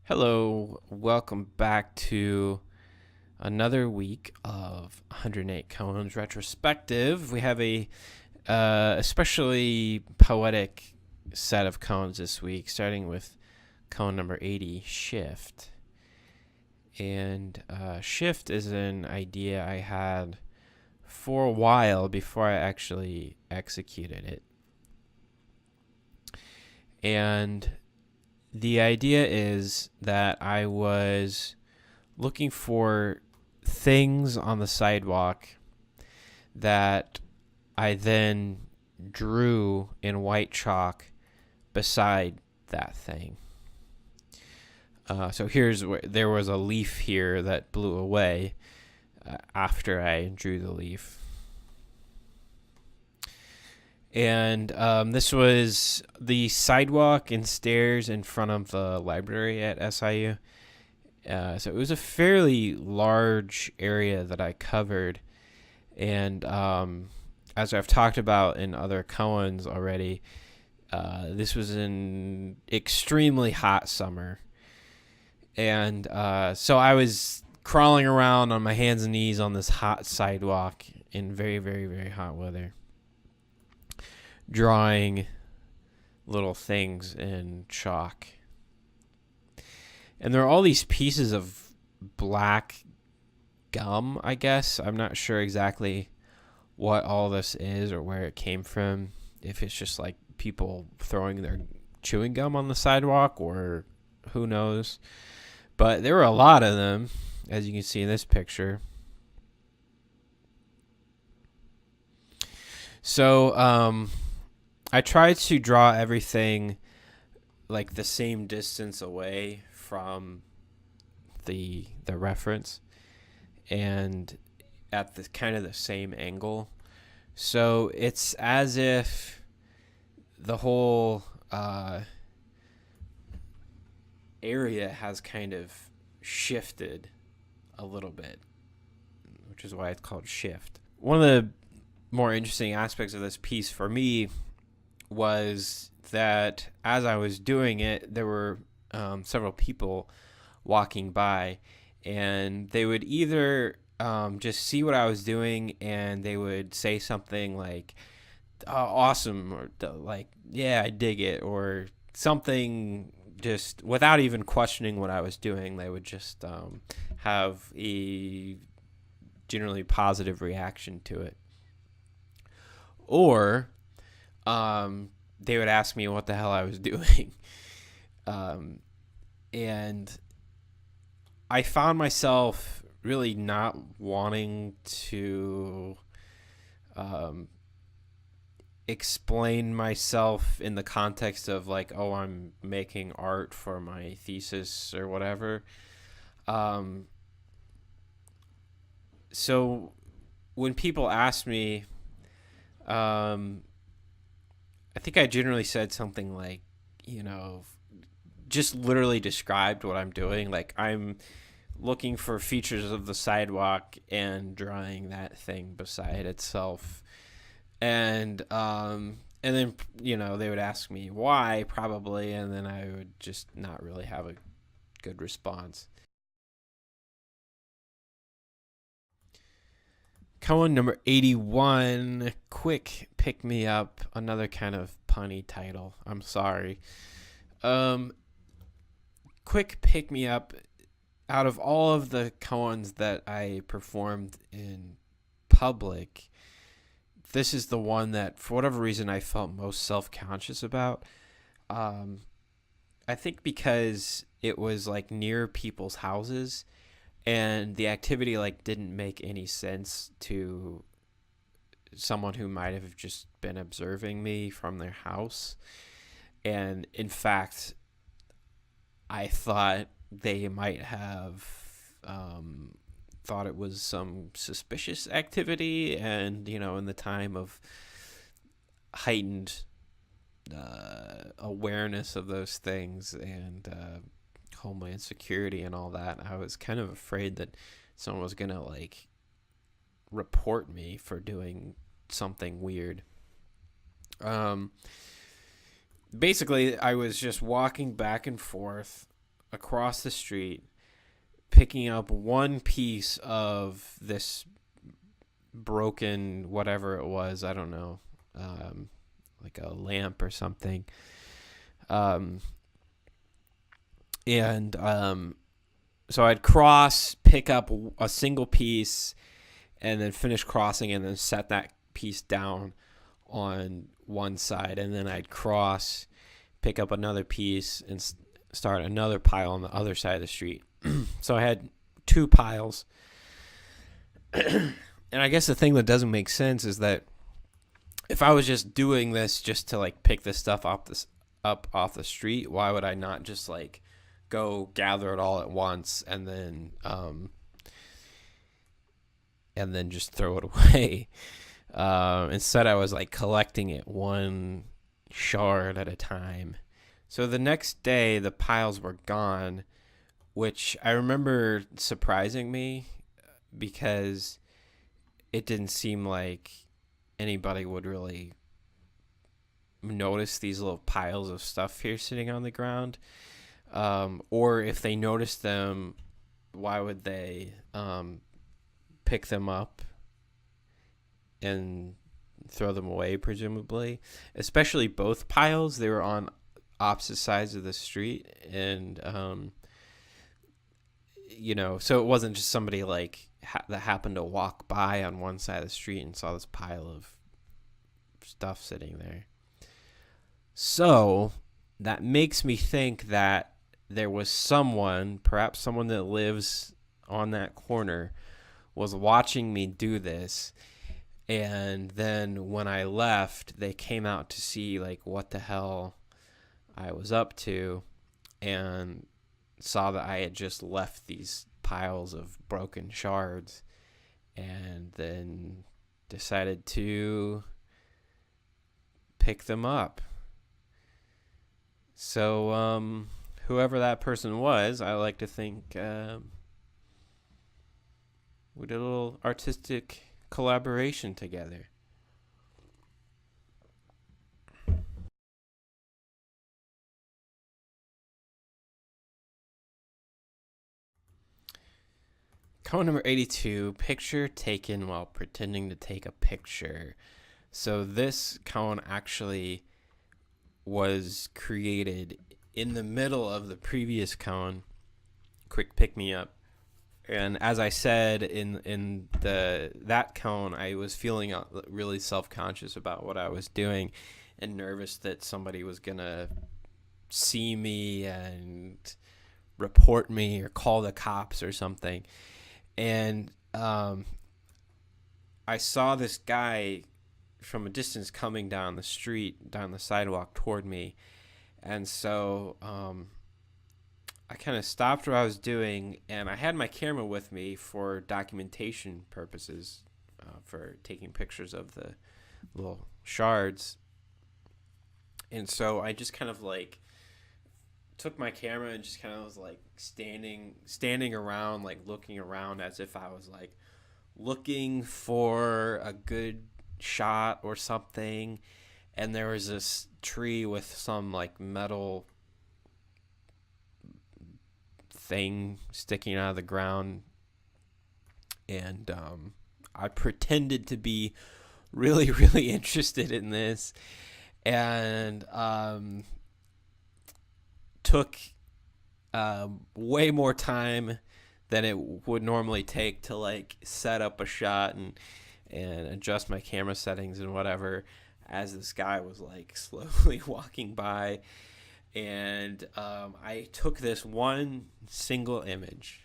Hello, welcome back to another week of 108 Koans retrospective. We have a especially poetic set of koans this week, starting with koan number 80, Shift. And Shift is an idea I had for a while before I actually executed it. And the idea is that I was looking for things on the sidewalk that I then drew in white chalk beside that thing. So here's where there was a leaf here that blew away after I drew the leaf. And this was the sidewalk and stairs in front of the library at SIU. So it was a fairly large area that I covered. And as I've talked about in other koans already, this was an extremely hot summer. And so I was crawling around on my hands and knees on this hot sidewalk in very, very, very hot weather, drawing little things in chalk. And there are all these pieces of black gum, I guess. I'm not sure exactly what all this is or where it came from. If it's just like people throwing their chewing gum on the sidewalk, or who knows. But there were a lot of them, as you can see in this picture. So, I tried to draw everything like the same distance away from the reference and at the kind of the same angle. So it's as if the whole area has kind of shifted a little bit, which is why it's called Shift. One of the more interesting aspects of this piece for me was that as I was doing it, there were several people walking by, and they would either just see what I was doing and they would say something like, "Oh, awesome," or like, "Yeah, I dig it," or something, just without even questioning what I was doing. They would just have a generally positive reaction to it. Or they would ask me what the hell I was doing. And I found myself really not wanting to explain myself in the context of like, oh, I'm making art for my thesis or whatever. So when people ask me, I think I generally said something like, just literally described what I'm doing. Like, I'm looking for features of the sidewalk and drawing that thing beside itself. And then, they would ask me why, probably, and then I would just not really have a good response. Koan number 81, Quick Pick Me Up, another kind of punny title. I'm sorry. Quick Pick Me Up, out of all of the koans that I performed in public, this is the one that, for whatever reason, I felt most self-conscious about. I think because it was like near people's houses, and the activity like didn't make any sense to someone who might have just been observing me from their house. And in fact, I thought they might have thought it was some suspicious activity. And, in the time of heightened awareness of those things and Homeland Security and all that, I was kind of afraid that someone was gonna like report me for doing something weird. Basically, I was just walking back and forth across the street, picking up one piece of this broken whatever it was. I don't know, like a lamp or something. And so I'd cross, pick up a single piece, and then finish crossing, and then set that piece down on one side, and then I'd cross, pick up another piece, and start another pile on the other side of the street. So I had 2 piles. And I guess the thing that doesn't make sense is that if I was just doing this just to like pick this stuff up off the street, why would I not just like go gather it all at once and then just throw it away? Instead, I was like collecting it one shard at a time. So the next day, the piles were gone, which I remember surprising me because it didn't seem like anybody would really notice these little piles of stuff here sitting on the ground. Or if they noticed them, why would they pick them up and throw them away, presumably? Especially both piles, they were on opposite sides of the street, and so it wasn't just somebody like that happened to walk by on one side of the street and saw this pile of stuff sitting there. So that makes me think that there was someone, perhaps someone that lives on that corner, was watching me do this. And then when I left, they came out to see like what the hell I was up to, and saw that I had just left these piles of broken shards, and then decided to pick them up. So whoever that person was, I like to think we did a little artistic collaboration together. Koan number 82, picture taken while pretending to take a picture. So this koan actually was created in the middle of the previous koan, Quick Pick Me Up. And as I said in that koan, I was feeling really self-conscious about what I was doing and nervous that somebody was going to see me and report me or call the cops or something. And I saw this guy from a distance coming down the street, down the sidewalk toward me. And so I kind of stopped what I was doing, and I had my camera with me for documentation purposes, for taking pictures of the little shards. And so I just kind of like took my camera and just kind of was like standing around, like looking around as if I was like looking for a good shot or something. And there was this tree with some like metal thing sticking out of the ground, and I pretended to be really, really interested in this, and took way more time than it would normally take to like set up a shot and adjust my camera settings and whatever, as this guy was like slowly walking by. And I took this one single image,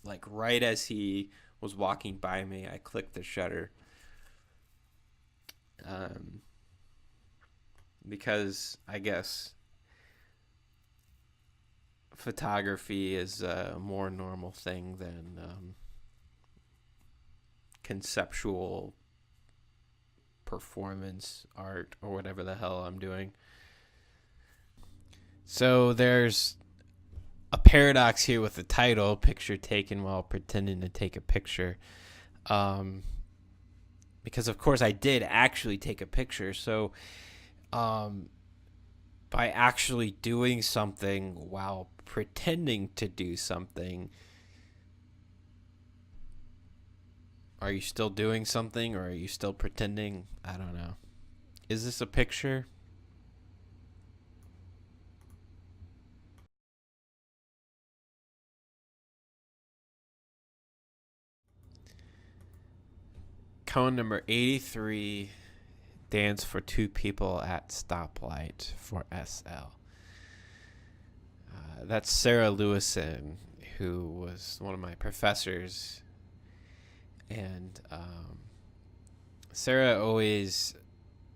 like right as he was walking by me. I clicked the shutter, because I guess photography is a more normal thing than conceptual performance art or whatever the hell I'm doing. So there's a paradox here with the title, picture taken while pretending to take a picture. Because of course I did actually take a picture. So by actually doing something while pretending to do something. Are you still doing something, or are you still pretending? I don't know. Is this a picture? Koan number 83, dance for two people at stoplight for SL. That's Sarah Lewison, who was one of my professors. And Sarah always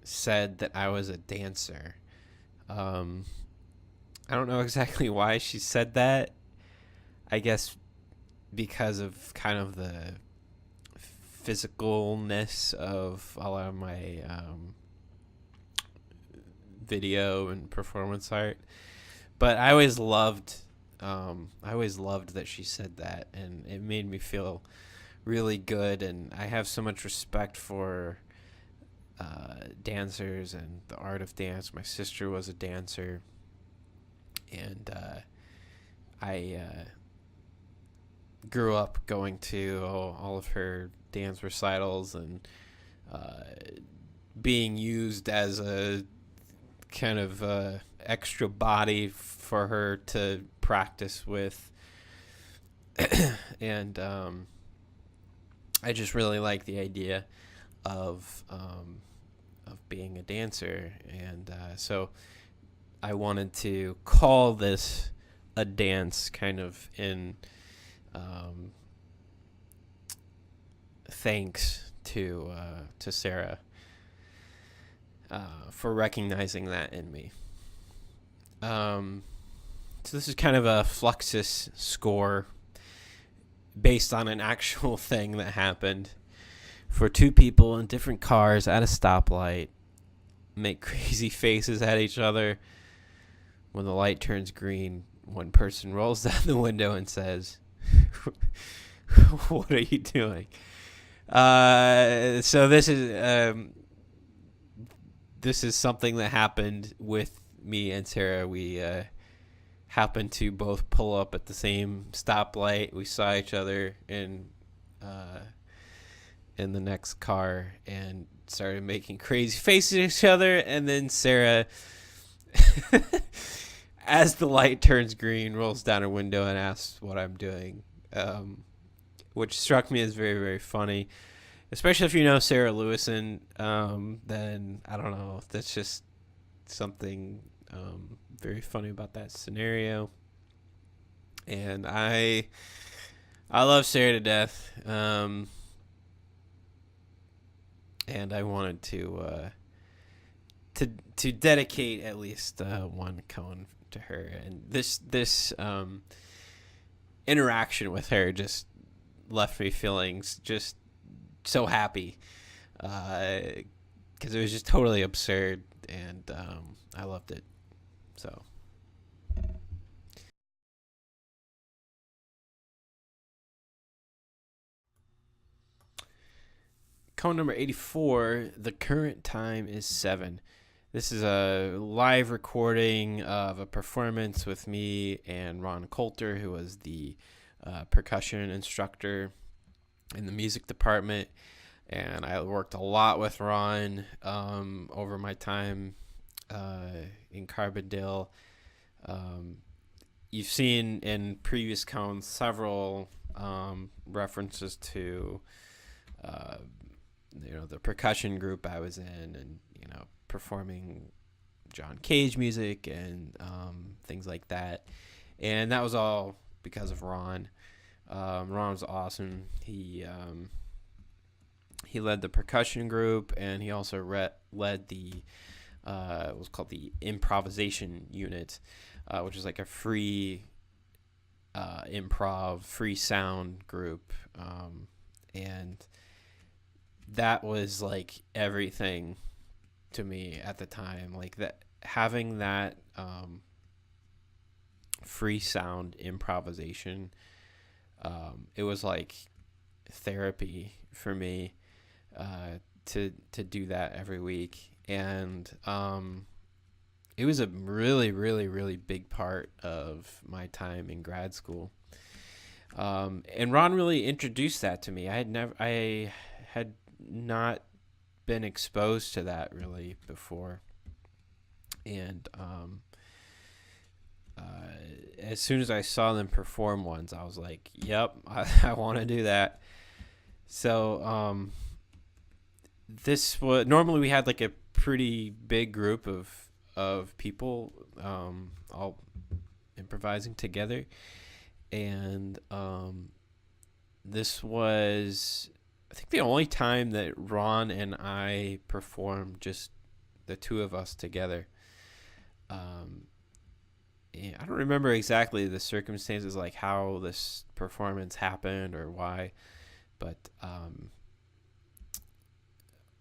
said that I was a dancer. I don't know exactly why she said that. I guess because of kind of the physicalness of a lot of my video and performance art. But I always loved that she said that, and it made me feel really good. And I have so much respect for dancers and the art of dance. My sister was a dancer, and I grew up going to all of her dance recitals and being used as a kind of extra body for her to practice with. And I just really like the idea of being a dancer, and so I wanted to call this a dance, kind of in thanks to Sarah for recognizing that in me. So this is kind of a Fluxus score based on an actual thing that happened. For two people in different cars at a stoplight, make crazy faces at each other. When the light turns green, one person rolls down the window and says, "What are you doing?" So this is something that happened with me and Sarah. We happened to both pull up at the same stoplight. We saw each other in the next car and started making crazy faces at each other. And then Sarah, as the light turns green, rolls down her window and asks what I'm doing, which struck me as very, very funny. Especially if you know Sarah Lewison, then I don't know. That's just something very funny about that scenario. And I love Sarah to death. And I wanted to dedicate at least one Koan to her. And this interaction with her just left me feeling just so happy, because it was just totally absurd, and I loved it. So Koan number 84, the current time is 7. This is a live recording of a performance with me and Ron Coulter, who was the percussion instructor in the music department. And I worked a lot with Ron over my time in Carbondale. You've seen in previous Koans several references to the percussion group I was in, and performing John Cage music and things like that. And that was all because of Ron. Ron was awesome. He led the percussion group, and he also led the what was called the improvisation unit, which is like a free improv, free sound group, and that was like everything to me at the time. Like that, having that free sound improvisation, it was like therapy for me to do that every week. And it was a really, really, really big part of my time in grad school. And Ron really introduced that to me. I had not been exposed to that really before. And as soon as I saw them perform once, I was like, "Yep, I want to do that." So this was normally we had like a pretty big group of people all improvising together, and this was I think the only time that Ron and I performed, just the two of us together. And I don't remember exactly the circumstances, like how this performance happened or why, but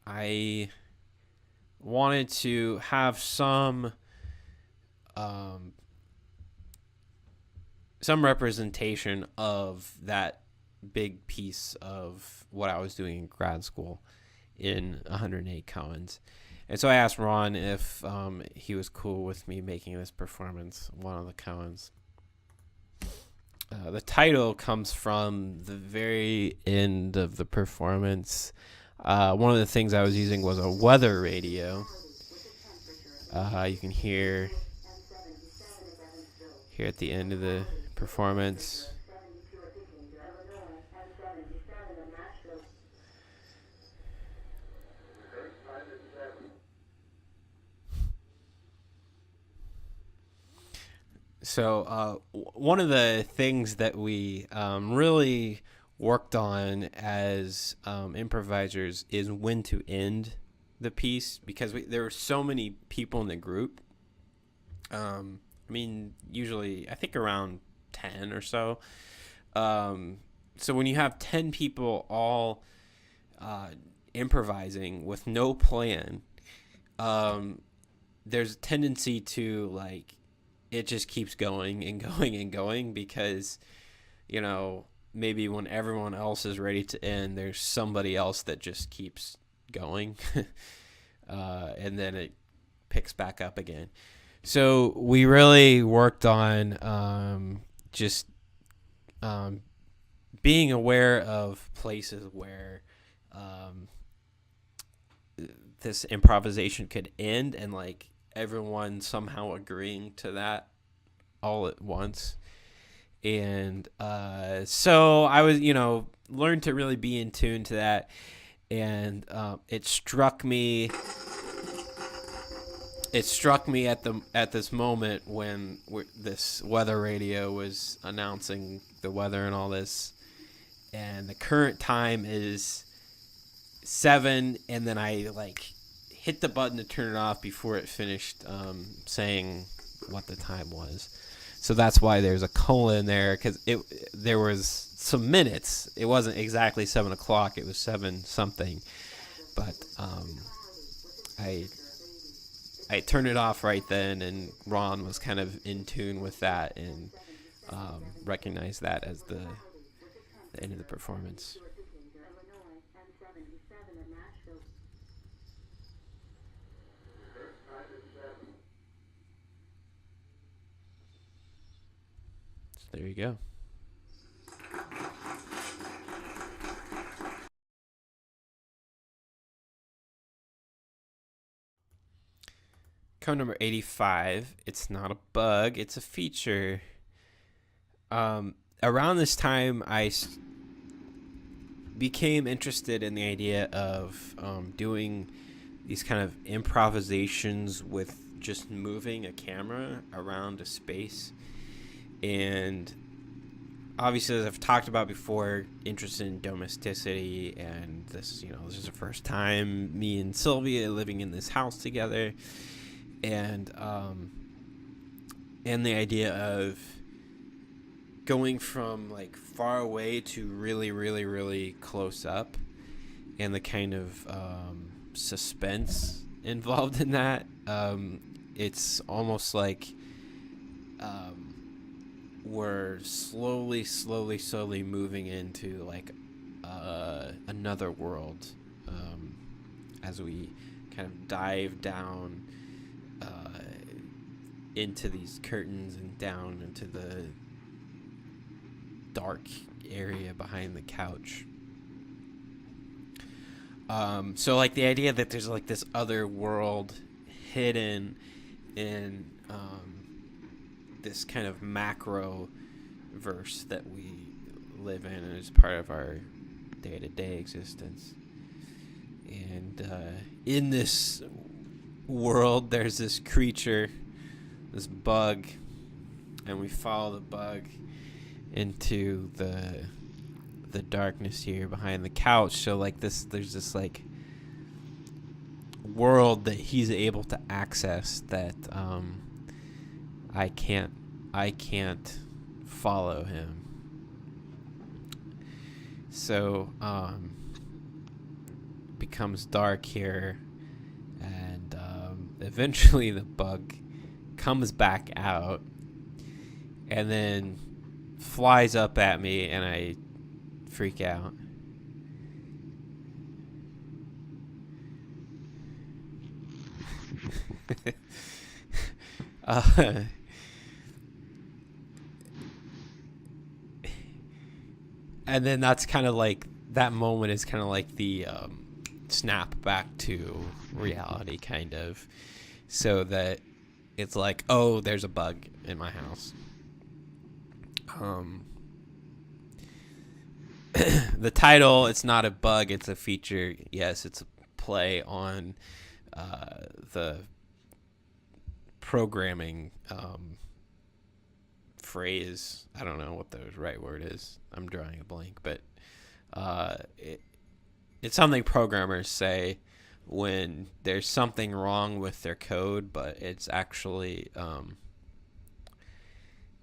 I wanted to have some representation of that big piece of what I was doing in grad school in 108 Koans. And so I asked Ron if he was cool with me making this performance, one of the Koans. The title comes from the very end of the performance. One of the things I was using was a weather radio. You can hear here at the end of the performance. So one of the things that we really worked on as improvisers is when to end the piece, because there were so many people in the group. I mean, usually I think around 10 or so. So when you have 10 people all improvising with no plan, there's a tendency to like it just keeps going and going and going, because maybe when everyone else is ready to end, there's somebody else that just keeps going and then it picks back up again. So we really worked on just being aware of places where this improvisation could end, and like everyone somehow agreeing to that all at once. And so I was, learned to really be in tune to that. And it struck me at this moment when this weather radio was announcing the weather and all this, and the current time is 7, and then I like hit the button to turn it off before it finished saying what the time was. So that's why there's a colon there, because there was some minutes. It wasn't exactly 7 o'clock. It was 7 something. But I turned it off right then, and Ron was kind of in tune with that and recognized that as the end of the performance. So there you go. Koan number 85. It's not a bug, it's a feature. Around this time, I became interested in the idea of doing these kind of improvisations with just moving a camera around a space. And obviously, as I've talked about before, interested in domesticity, and this is the first time me and Sylvia living in this house together. And the idea of going from like far away to really, really, really close up, and the kind of suspense involved in that. It's almost like we're slowly moving into like another world as we kind of dive down into these curtains and down into the dark area behind the couch. So like the idea that there's like this other world hidden in this kind of macro verse that we live in and is part of our day-to-day existence. And in this world, there's this creature, this bug, and we follow the bug into the darkness here behind the couch. So like there's this like world that he's able to access that I can't follow him. So becomes dark here, and eventually the bug comes back out and then flies up at me, and I freak out. And then that's kind of like, that moment is kind of like the snap back to reality, kind of. So that it's like, oh, there's a bug in my house. The title, it's not a bug, it's a feature. Yes, it's a play on the programming phrase. I don't know what the right word is. I'm drawing a blank, but it's something programmers say when there's something wrong with their code, but it's actually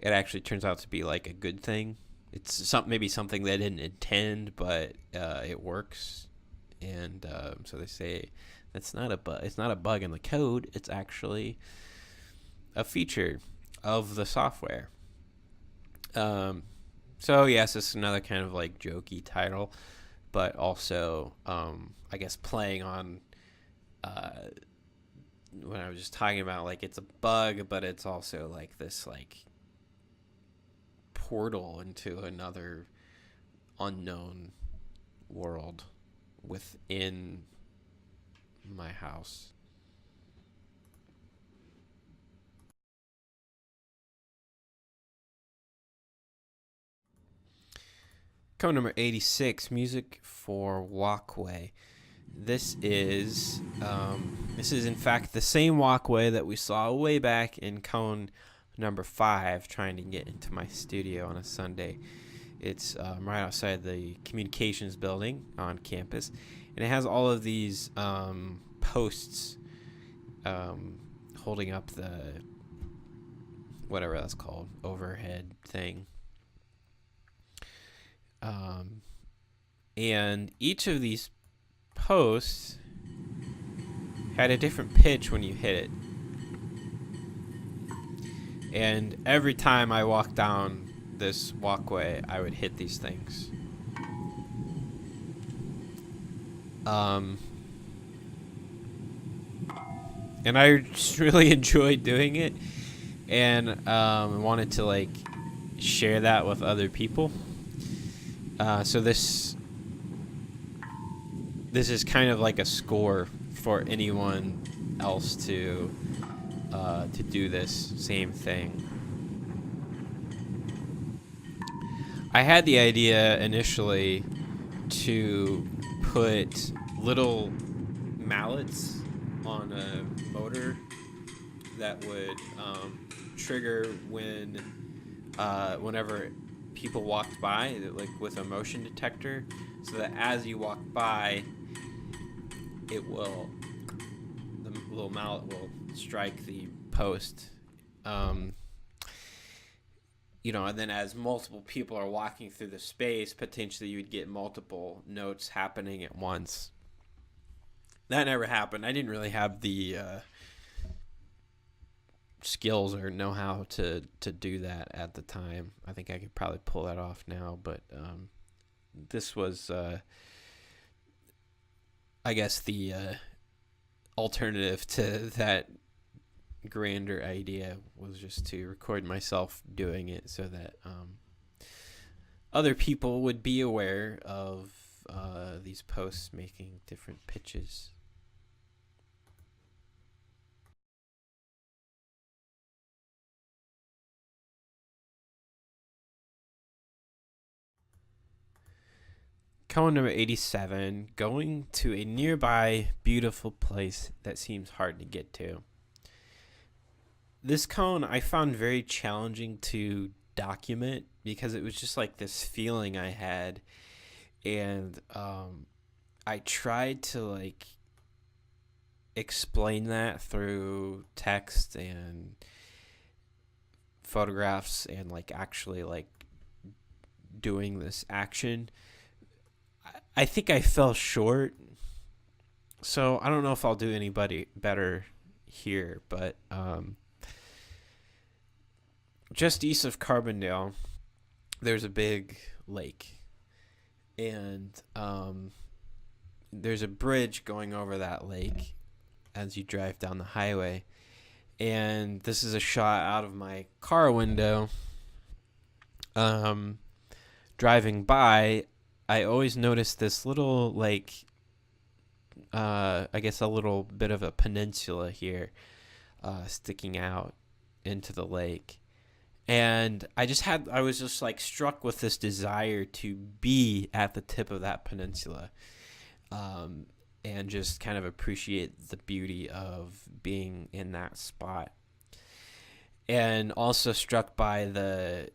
it actually turns out to be like a good thing. It's maybe something they didn't intend, but it works. And so they say that's not a bug. It's not a bug in the code. It's actually a feature of the software. So yes, it's another kind of like jokey title, but also I guess playing on when I was just talking about, like, it's a bug, but it's also like this like portal into another unknown world within my house. Koan number 86, music for Walkway. This is in fact the same Walkway that we saw way back in Koan number 5, trying to get into my studio on a Sunday. It's right outside the communications building on campus, and it has all of these posts holding up the whatever that's called, overhead thing. And each of these posts had a different pitch when you hit it. And every time I walked down this walkway, I would hit these things. And I just really enjoyed doing it, and wanted to like share that with other people. So this is kind of like a score for anyone else to do this same thing. I had the idea initially to put little mallets on a motor that would trigger whenever people walked by, like with a motion detector, so that as you walk by, the little mallet will strike the post. And then as multiple people are walking through the space, potentially you would get multiple notes happening at once. That never happened. I didn't really have the skills or know-how to do that at the time. I think I could probably pull that off now, but this was, I guess, the alternative to that grander idea was just to record myself doing it so that other people would be aware of these posts making different pitches. Koan number 87, going to a nearby beautiful place that seems hard to get to. This koan I found very challenging to document because it was just like this feeling I had, and I tried to like explain that through text and photographs and like actually like doing this action. I think I fell short, so I don't know if I'll do anybody better here, but just east of Carbondale, there's a big lake, and there's a bridge going over that lake as you drive down the highway. And this is a shot out of my car window. Driving by, I always notice this little, like, I guess a little bit of a peninsula here sticking out into the lake. And I was just like struck with this desire to be at the tip of that peninsula, and just kind of appreciate the beauty of being in that spot. And also struck by the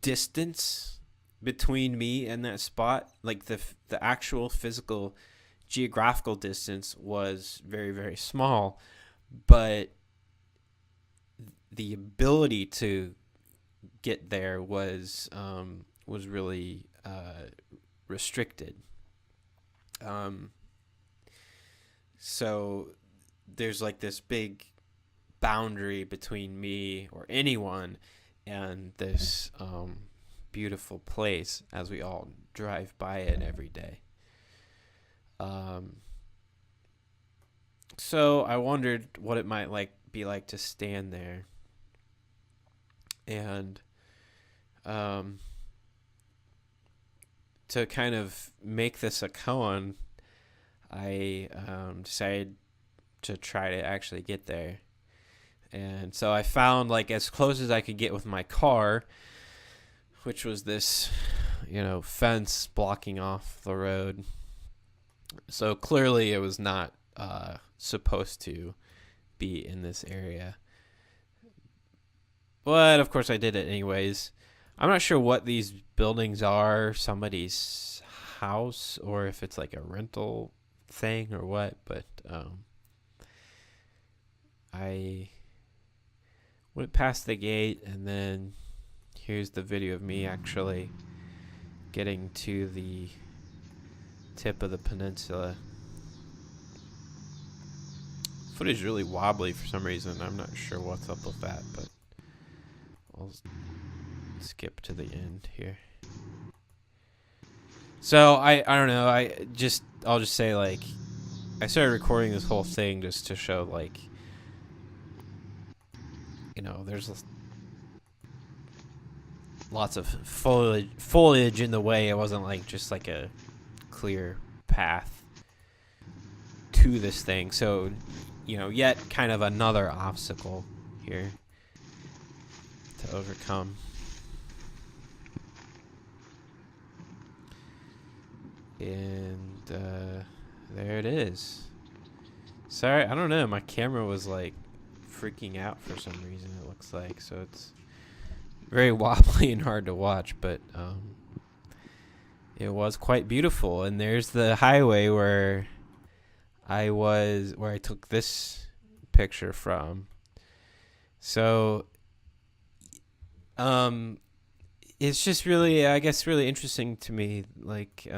distance between me and that spot. Like the actual physical geographical distance was very, very small, but the ability to get there was really restricted. So there's like this big boundary between me or anyone and this beautiful place as we all drive by it every day. So I wondered what it might be like to stand there. And to kind of make this a koan, I decided to try to actually get there. And so I found like as close as I could get with my car, which was this, fence blocking off the road. So clearly it was not supposed to be in this area. But of course I did it anyways. I'm not sure what these buildings are, somebody's house, or if it's like a rental thing or what, but I went past the gate, and then here's the video of me actually getting to the tip of the peninsula. Footage is really wobbly for some reason. I'm not sure what's up with that, but I'll skip to the end here. So I don't know. I'll just say like I started recording this whole thing just to show like there's lots of foliage in the way. It wasn't like just like a clear path to this thing. So yet kind of another obstacle here to overcome. And there it is. Sorry, I don't know. My camera was like freaking out for some reason, it looks like. So it's very wobbly and hard to watch, but it was quite beautiful. And there's the highway where I took this picture from. So it's just really, I guess, really interesting to me, like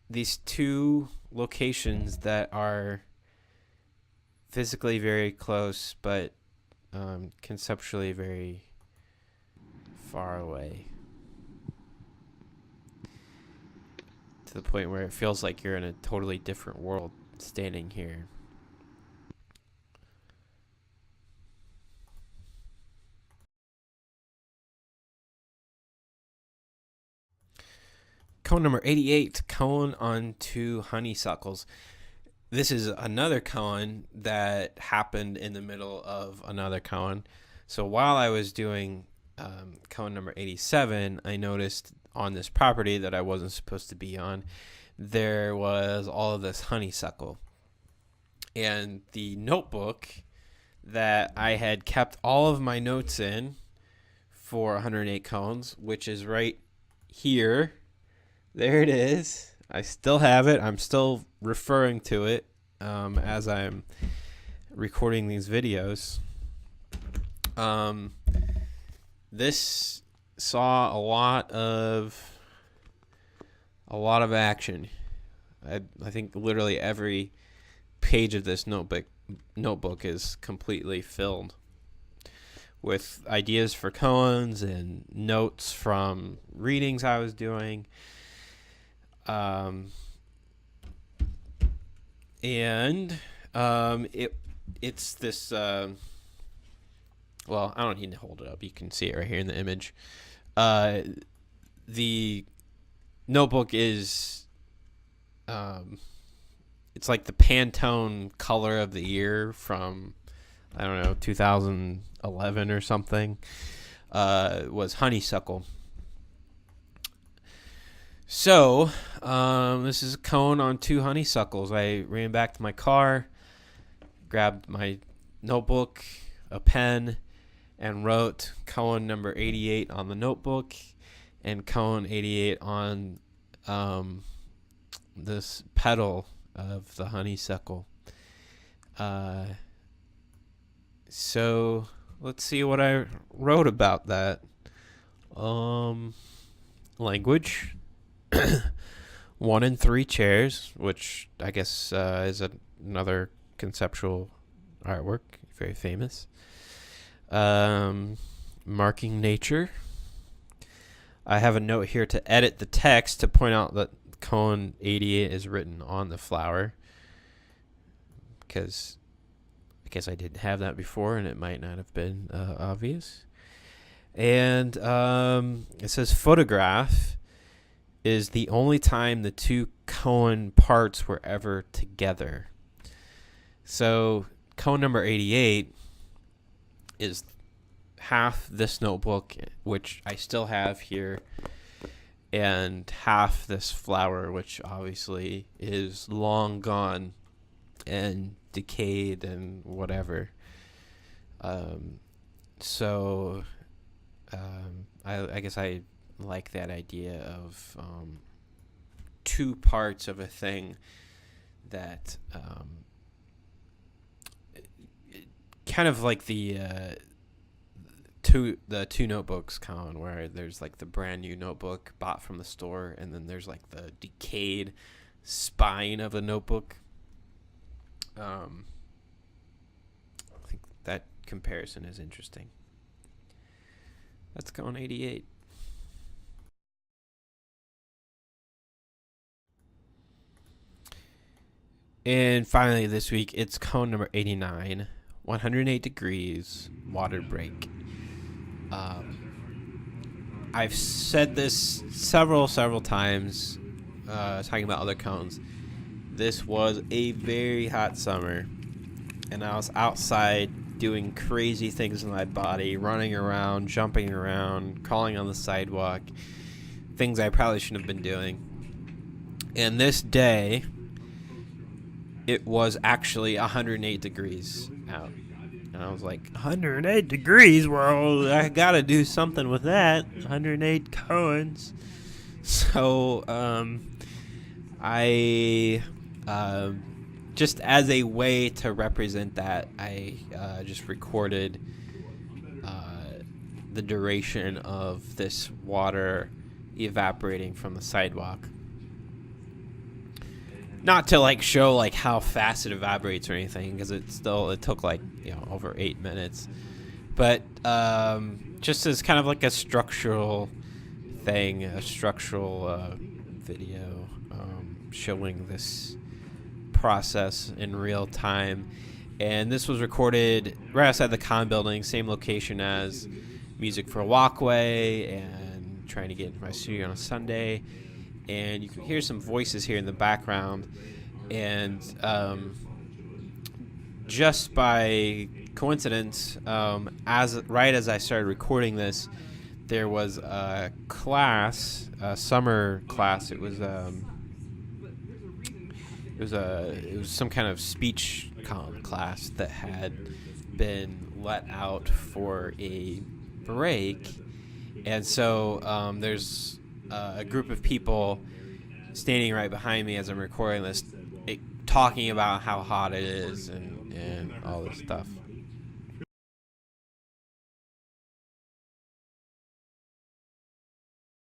these two locations that are physically very close, but conceptually very far away, to the point where it feels like you're in a totally different world standing here. Koan number 88, Koan on 2 Honeysuckles. This is another koan that happened in the middle of another koan. So while I was doing koan number 87, I noticed on this property that I wasn't supposed to be on, there was all of this honeysuckle. And the notebook that I had kept all of my notes in for 108 koans, which is right here. There it is. I still have it. I'm still referring to it as I'm recording these videos. This saw a lot of action. I think literally every page of this notebook is completely filled with ideas for koans and notes from readings I was doing. It's this well, I don't need to hold it up. You can see it right here in the image. The notebook is it's like the Pantone color of the year from, I don't know, 2011 or something. Was honeysuckle. So, this is a koan on 2 honeysuckles. I ran back to my car, grabbed my notebook, a pen, and wrote koan number 88 on the notebook and koan 88 on this petal of the honeysuckle. So, let's see what I wrote about that. Language. 1 and 3 chairs, which I guess is another conceptual artwork, very famous. Marking nature. I have a note here to edit the text to point out that koan 88 is written on the flower, because I guess I didn't have that before and it might not have been obvious. And it says photograph is the only time the 2 koan parts were ever together. So koan number 88 is half this notebook, which I still have here, and half this flower, which obviously is long gone and decayed and whatever. I guess I like that idea of 2 parts of a thing that kind of like the two notebooks koan, where there's like the brand new notebook bought from the store, and then there's like the decayed spine of a notebook. I think that comparison is interesting. That's koan 88. And finally this week, it's koan number 89, 108 degrees, water break. I've said this several times, talking about other koans. This was a very hot summer, and I was outside doing crazy things in my body, running around, jumping around, crawling on the sidewalk, things I probably shouldn't have been doing. And this day, it was actually 108 degrees out. And I was like, 108 degrees? Well, I gotta do something with that. 108 koans. So, I, just as a way to represent that, I just recorded the duration of this water evaporating from the sidewalk. Not to like show like how fast it evaporates or anything, because it took like, over 8 minutes, but just as kind of like a structural thing, a structural video showing this process in real time. And this was recorded right outside the Kōan building, same location as Music for Walkway, and trying to get into my studio on a Sunday. And you can hear some voices here in the background. And just by coincidence, right as I started recording this, there was a class, a summer class. It was some kind of speech class that had been let out for a break, and so there's a group of people standing right behind me as I'm recording this, talking about how hot it is and all this stuff.